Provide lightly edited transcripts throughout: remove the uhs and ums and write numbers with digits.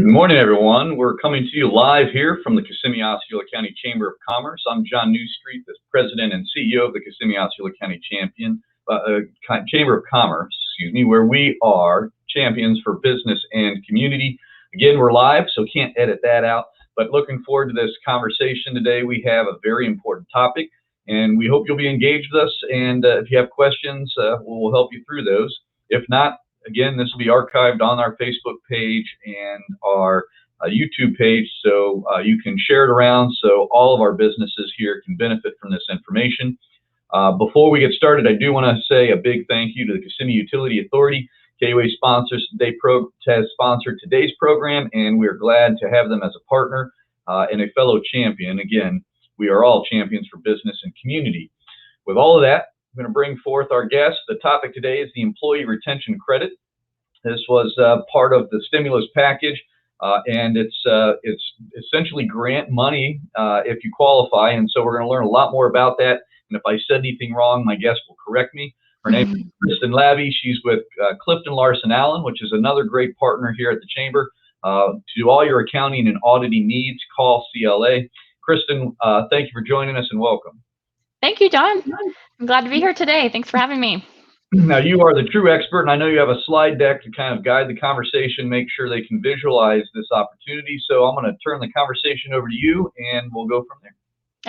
Good morning, everyone. We're coming to you live here from the Kissimmee Osceola County Chamber of Commerce. I'm John Newstreet, the President and CEO of the Kissimmee Osceola County Chamber of Commerce, where we are champions for business and community. Again, we're live, so can't edit that out, but looking forward to this conversation today. We have a very important topic, and we hope you'll be engaged with us, and if you have questions, we'll help you through those. If not, again, this will be archived on our Facebook page and our YouTube page, so you can share it around so all of our businesses here can benefit from this information. Before we get started, I do want to say a big thank you to the Kissimmee Utility Authority. KUA has sponsored today's program, and we are glad to have them as a partner and a fellow champion. Again, we are all champions for business and community. With all of that, I'm going to bring forth our guest. The topic today is the Employee Retention Credit. This was part of the stimulus package, and it's essentially grant money if you qualify. And so we're going to learn a lot more about that. And if I said anything wrong, my guest will correct me. Her name is Kristen Labbe. She's with CliftonLarsonAllen, which is another great partner here at the Chamber. To do all your accounting and auditing needs, call CLA. Kristen, thank you for joining us and welcome. Thank you, John. I'm glad to be here today. Thanks for having me. Now, you are the true expert, and I know you have a slide deck to kind of guide the conversation, make sure they can visualize this opportunity. So I'm going to turn the conversation over to you, and we'll go from there.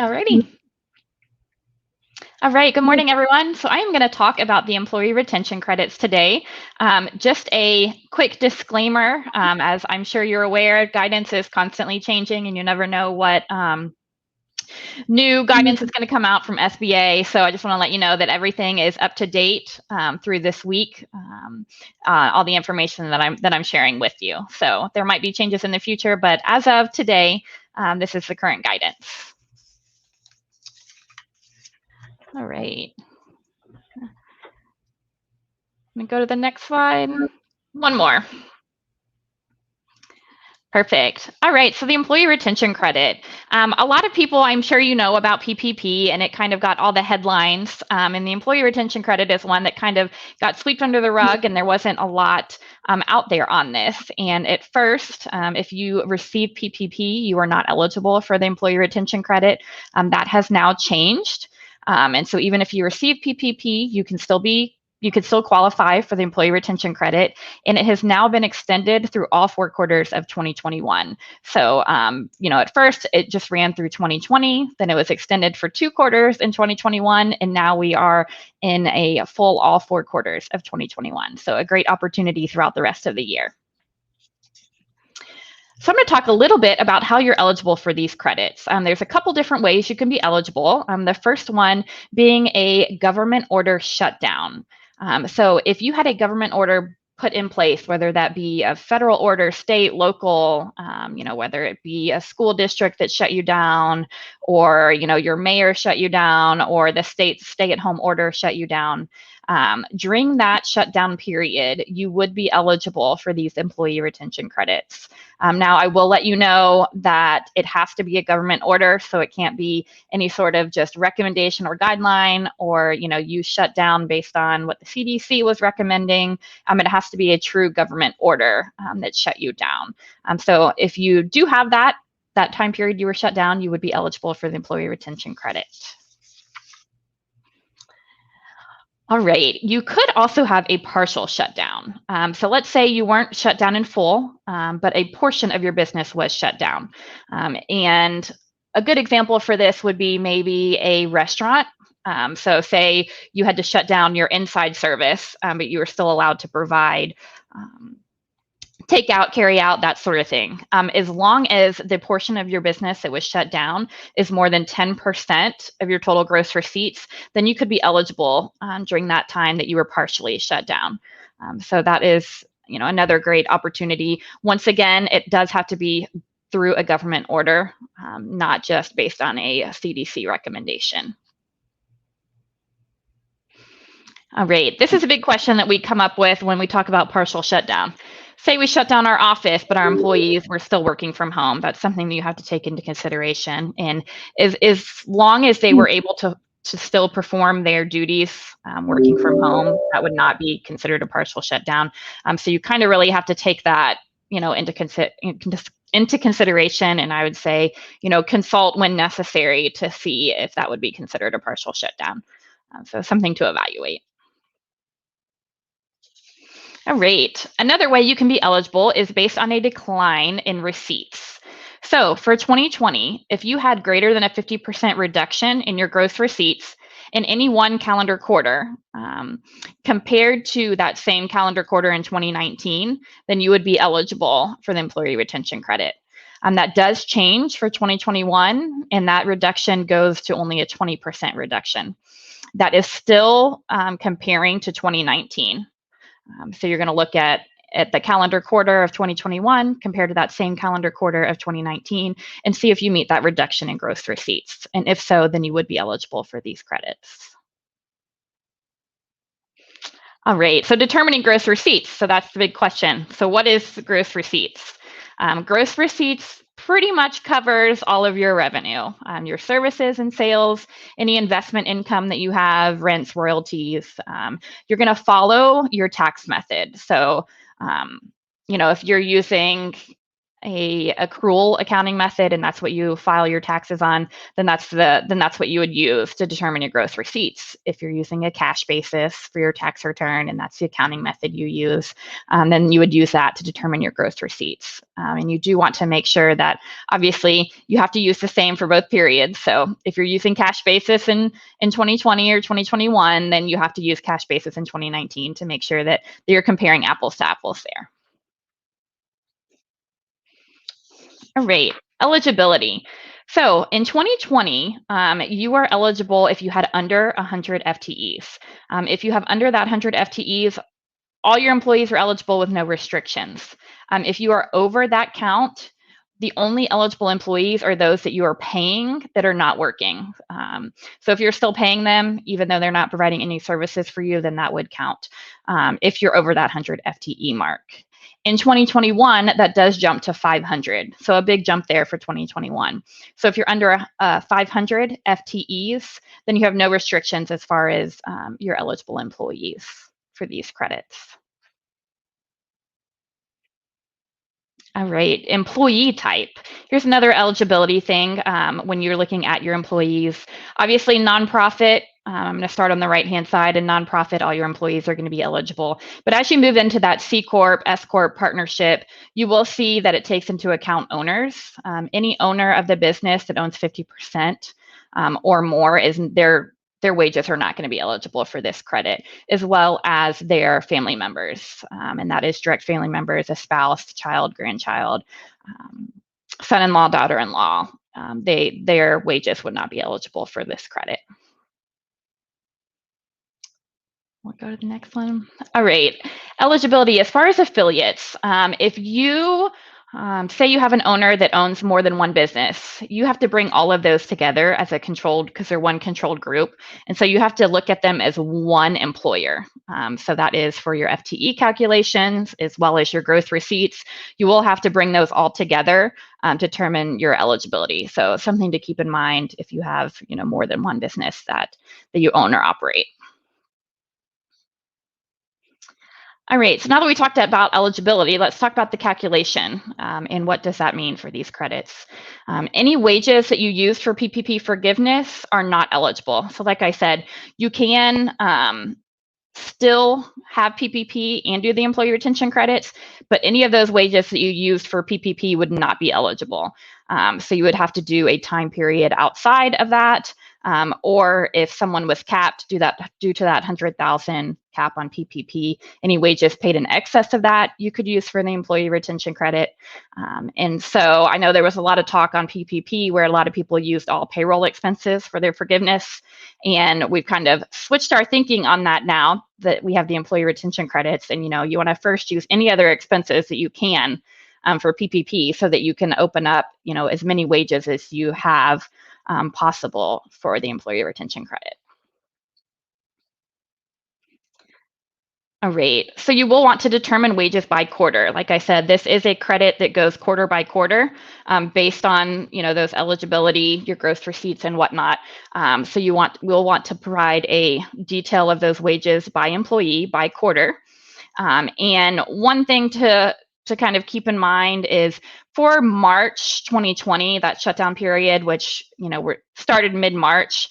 All righty. All right. Good morning, everyone. So I am going to talk about the employee retention credits today. Just a quick disclaimer, as I'm sure you're aware, guidance is constantly changing, and you never know what new guidance is going to come out from SBA. So I just want to let you know that everything is up to date through this week, all the information that I'm sharing with you. So there might be changes in the future, but as of today, this is the current guidance. All right. Let me go to the next slide. One more. Perfect. All right, so the employee retention credit. A lot of people, I'm sure you know about PPP, and it kind of got all the headlines. And the employee retention credit is one that kind of got swept under the rug, and there wasn't a lot out there on this. And at first, if you receive PPP, you are not eligible for the employee retention credit. That has now changed. And so even if you receive PPP, you could still qualify for the employee retention credit, and it has now been extended through all 4 quarters of 2021. So, at first it just ran through 2020, then it was extended for 2 quarters in 2021, and now we are in a full all 4 quarters of 2021. So a great opportunity throughout the rest of the year. So I'm going to talk a little bit about how you're eligible for these credits. There's a couple different ways you can be eligible. The first one being a government order shutdown. So if you had a government order put in place, whether that be a federal order, state, local, whether it be a school district that shut you down, or, your mayor shut you down, or the state's stay-at-home order shut you down, during that shutdown period, you would be eligible for these employee retention credits. Now, I will let you know that it has to be a government order, so it can't be any sort of just recommendation or guideline, or you shut down based on what the CDC was recommending. It has to be a true government order that shut you down. So if you do have that time period you were shut down, you would be eligible for the employee retention credit. All right, you could also have a partial shutdown. So let's say you weren't shut down in full, but a portion of your business was shut down. And a good example for this would be maybe a restaurant. So say you had to shut down your inside service, but you were still allowed to provide takeout, carry out, that sort of thing. As long as the portion of your business that was shut down is more than 10% of your total gross receipts, then you could be eligible during that time that you were partially shut down. So that is, another great opportunity. Once again, it does have to be through a government order, not just based on a CDC recommendation. All right, this is a big question that we come up with when we talk about partial shutdown. Say we shut down our office, but our employees were still working from home. That's something that you have to take into consideration. And as long as they were able to still perform their duties working from home, that would not be considered a partial shutdown. So you kind of really have to take that into consideration, and I would say, consult when necessary to see if that would be considered a partial shutdown. So something to evaluate. All right. Another way you can be eligible is based on a decline in receipts. So for 2020, if you had greater than a 50% reduction in your gross receipts in any one calendar quarter, compared to that same calendar quarter in 2019, then you would be eligible for the employee retention credit. That does change for 2021, and that reduction goes to only a 20% reduction. That is still comparing to 2019. So you're going to look at the calendar quarter of 2021 compared to that same calendar quarter of 2019 and see if you meet that reduction in gross receipts. And if so, then you would be eligible for these credits. All right, so determining gross receipts. So that's the big question. So what is gross receipts? Gross receipts pretty much covers all of your revenue, your services and sales, any investment income that you have, rents, royalties. You're going to follow your tax method. So, if you're using a accrual accounting method and that's what you file your taxes on, then that's what you would use to determine your gross receipts. If you're using a cash basis for your tax return and that's the accounting method you use, then you would use that to determine your gross receipts. And you do want to make sure that obviously you have to use the same for both periods. So if you're using cash basis in 2020 or 2021, then you have to use cash basis in 2019 to make sure that you're comparing apples to apples there. All right, eligibility. So in 2020, you are eligible if you had under 100 FTEs. If you have under that 100 FTEs, all your employees are eligible with no restrictions. If you are over that count, the only eligible employees are those that you are paying that are not working. So if you're still paying them, even though they're not providing any services for you, then that would count if you're over that 100 FTE mark. In 2021, that does jump to 500. So a big jump there for 2021. So if you're under 500 FTEs, then you have no restrictions as far as your eligible employees for these credits. All right, employee type. Here's another eligibility thing when you're looking at your employees. Obviously, nonprofit, I'm going to start on the right-hand side, and nonprofit, all your employees are going to be eligible. But as you move into that C Corp, S Corp partnership, you will see that it takes into account owners. Any owner of the business that owns 50% or more their wages are not going to be eligible for this credit, as well as their family members. And that is direct family members, a spouse, child, grandchild, son-in-law, daughter-in-law. Their wages would not be eligible for this credit. We'll go to the next one. All right, eligibility. As far as affiliates, if you say you have an owner that owns more than one business, you have to bring all of those together as a controlled, because they're one controlled group. And so you have to look at them as one employer. So that is for your FTE calculations, as well as your gross receipts. You will have to bring those all together to determine your eligibility. So something to keep in mind if you have more than one business that you own or operate. All right, so now that we talked about eligibility, let's talk about the calculation and what does that mean for these credits. Any wages that you used for PPP forgiveness are not eligible. So like I said, you can still have PPP and do the employee retention credits, but any of those wages that you used for PPP would not be eligible. So you would have to do a time period outside of that, or if someone was capped due to that 100,000 cap on PPP, any wages paid in excess of that you could use for the employee retention credit. And so I know there was a lot of talk on PPP where a lot of people used all payroll expenses for their forgiveness, and we've kind of switched our thinking on that now that we have the employee retention credits. And you want to first use any other expenses that you can for PPP so that you can open up as many wages as you have possible for the employee retention credit. All right, so you will want to determine wages by quarter. Like I said, this is a credit that goes quarter by quarter based on those eligibility, your gross receipts and whatnot. So we'll want to provide a detail of those wages by employee by quarter. And one thing to to kind of keep in mind is for March 2020, that shutdown period, which started mid-March,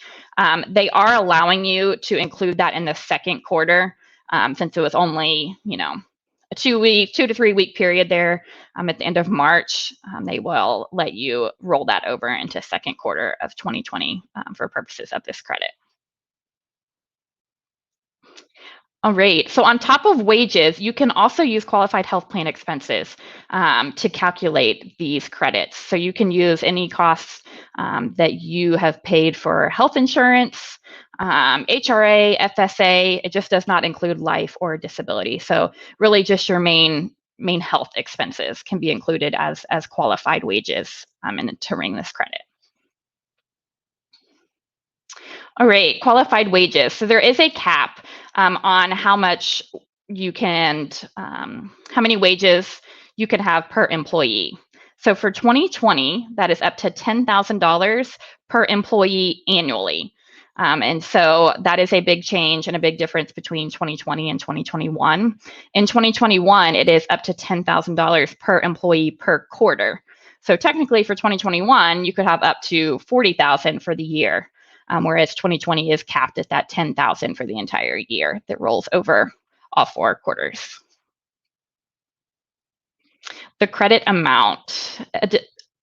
they are allowing you to include that in the second quarter, since it was only a 2 to 3 week period there at the end of March. They will let you roll that over into second quarter of 2020 for purposes of this credit. All right. So on top of wages, you can also use qualified health plan expenses to calculate these credits. So you can use any costs that you have paid for health insurance, HRA, FSA. It just does not include life or disability. So really just your main health expenses can be included as qualified wages and to ring this credit. All right, qualified wages. So there is a cap on how much you can, how many wages you can have per employee. So for 2020, that is up to $10,000 per employee annually. And so that is a big change and a big difference between 2020 and 2021. In 2021, it is up to $10,000 per employee per quarter. So technically for 2021, you could have up to $40,000 for the year. Whereas 2020 is capped at that $10,000 for the entire year that rolls over all 4 quarters. The credit amount.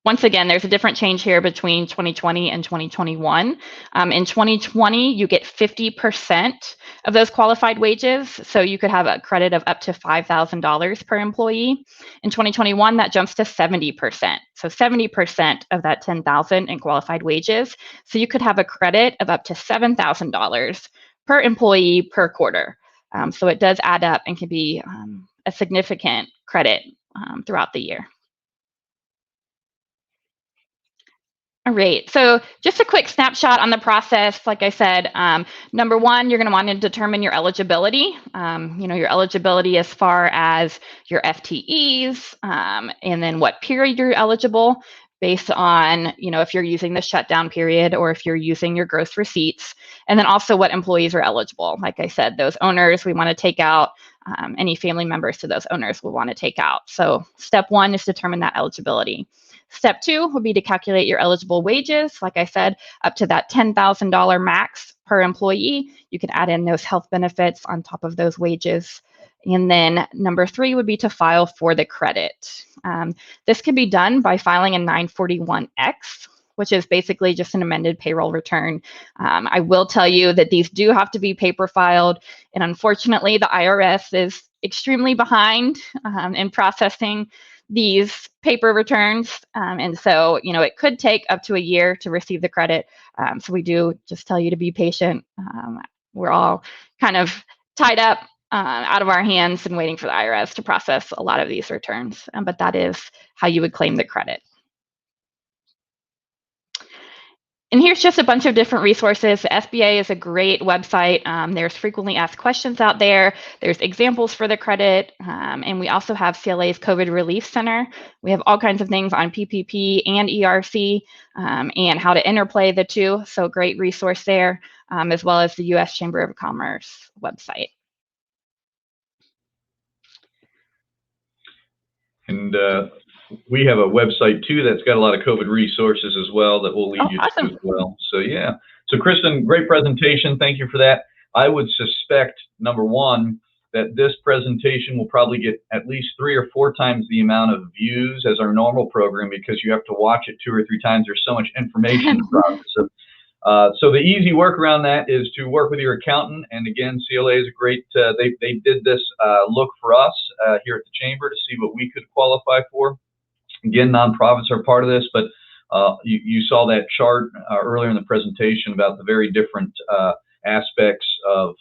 Once again, there's a different change here between 2020 and 2021. In 2020, you get 50% of those qualified wages. So you could have a credit of up to $5,000 per employee. In 2021, that jumps to 70%. So 70% of that $10,000 in qualified wages. So you could have a credit of up to $7,000 per employee per quarter. So it does add up and can be a significant credit throughout the year. All right, so just a quick snapshot on the process. Like I said, number one, you're going to want to determine your eligibility. Your eligibility as far as your FTEs, and then what period you're eligible based on, if you're using the shutdown period or if you're using your gross receipts, and then also what employees are eligible. Like I said, those owners we want to take out, any family members to those owners we want to take out. So step one is determine that eligibility. Step two would be to calculate your eligible wages. Like I said, up to that $10,000 max per employee. You can add in those health benefits on top of those wages. And then number three would be to file for the credit. This can be done by filing a 941X, which is basically just an amended payroll return. I will tell you that these do have to be paper filed. And unfortunately, the IRS is extremely behind in processing these paper returns. And so, it could take up to a year to receive the credit. So we do just tell you to be patient. We're all kind of tied up out of our hands and waiting for the IRS to process a lot of these returns. But that is how you would claim the credit. And here's just a bunch of different resources. The SBA is a great website. There's frequently asked questions out there. There's examples for the credit. And we also have CLA's COVID Relief Center. We have all kinds of things on PPP and ERC and how to interplay the two. So great resource there, as well as the U.S. Chamber of Commerce website. And we have a website too that's got a lot of COVID resources as well that we'll lead you to as well. So yeah. So Kristen, great presentation. Thank you for that. I would suspect, number one, that this presentation will probably get at least 3 or 4 times the amount of views as our normal program because you have to watch it 2 or 3 times. There's so much information to process. So the easy work around that is to work with your accountant. And again, CLA is a great, they did this look for us here at the Chamber to see what we could qualify for. Again, nonprofits are part of this, but you saw that chart earlier in the presentation about the very different aspects of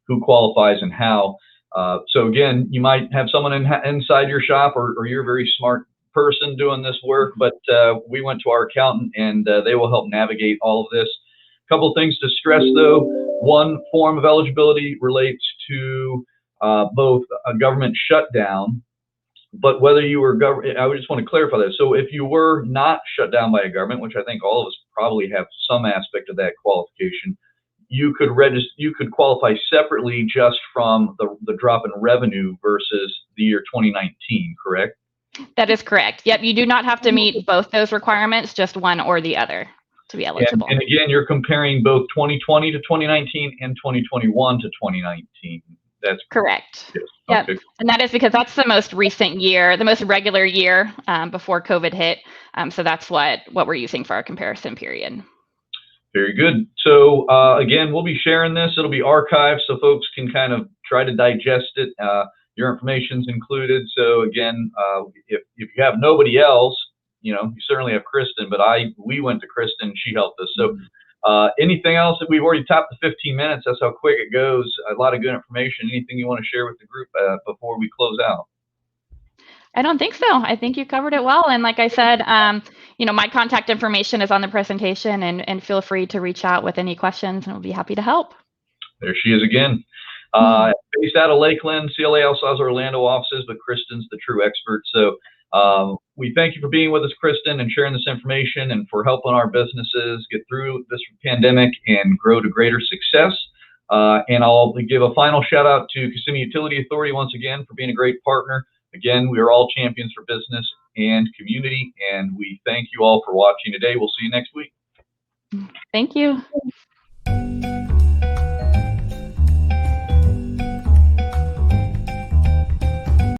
who qualifies and how. So again, you might have someone inside your shop or you're a very smart person doing this work, but we went to our accountant and they will help navigate all of this. A couple of things to stress though. One form of eligibility relates to both a government shutdown, but whether you were I just want to clarify that. So if you were not shut down by a government, which I think all of us probably have some aspect of that qualification, you could register, you could qualify separately just from the drop in revenue versus the year 2019, correct? That is correct. Yep, you do not have to meet both those requirements, just one or the other to be eligible. And again, you're comparing both 2020 to 2019 and 2021 to 2019. That's correct. Yes. Yep. Okay. And that is because that's the most recent year, the most regular year before COVID hit. So that's what we're using for our comparison period. Very good. So again, we'll be sharing this. It'll be archived so folks can kind of try to digest it. Your information's included. So again, if you have nobody else, you certainly have Kristen, but we went to Kristen, she helped us. So anything else that we've already topped the 15 minutes, that's how quick it goes. A lot of good information. Anything you want to share with the group before we close out? I don't think so. I think you covered it well. And like I said, my contact information is on the presentation, and feel free to reach out with any questions, and we'll be happy to help. There she is again. Based out of Lakeland, CLA also has Orlando offices, but Kristen's the true expert. So we thank you for being with us, Kristen, and sharing this information and for helping our businesses get through this pandemic and grow to greater success. And I'll give a final shout out to Kissimmee Utility Authority once again for being a great partner. Again, we are all champions for business and community, and we thank you all for watching today. We'll see you next week. Thank you.